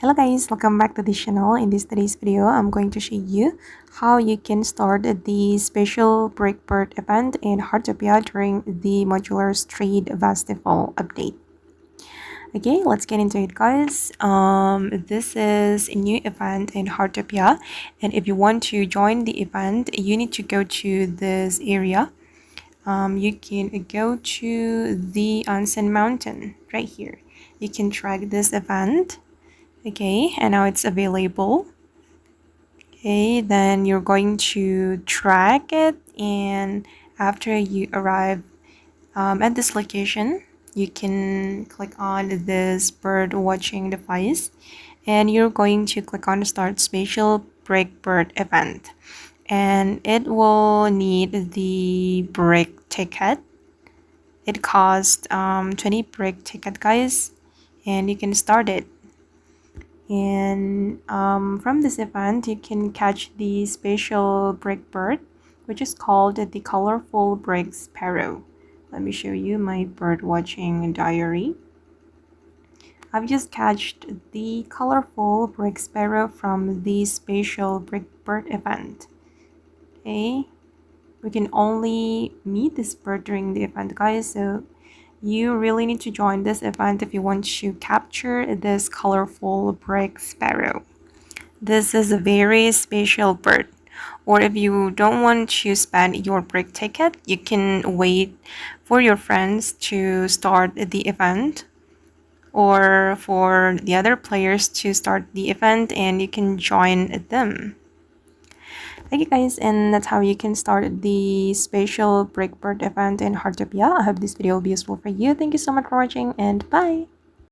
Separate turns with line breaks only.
Hello guys, welcome back to the channel. In today's video, I'm going to show you how you can start the special Breakbird event in Heartopia during the Modular Street Festival update. Okay, let's get into it guys. This is a new event in Heartopia, and if you want to join the event, you need to go to this area. You can go to the Anen mountain right here. You can track this event. Okay, and now it's available. Okay, then you're going to track it, and after you arrive at this location, you can click on this bird watching device, and you're going to click on start special break bird event, and it will need the break ticket. It costs 20 break ticket guys, and you can start it. And from this event, you can catch the special brick bird, which is called the Colorful Brick Sparrow. Let me show you my bird watching diary. I've just catched the Colorful Brick Sparrow from the special brick bird event. Okay, we can only meet this bird during the event, guys, so you really need to join this event if you want to capture this colorful brick sparrow. This is a very special bird. Or if you don't want to spend your break ticket, you can wait for your friends to start the event or for the other players to start the event and you can join them. Okay guys, and that's how you can start the special Breakbird event in Heartopia. I hope this video will be useful for you. Thank you so much for watching and bye!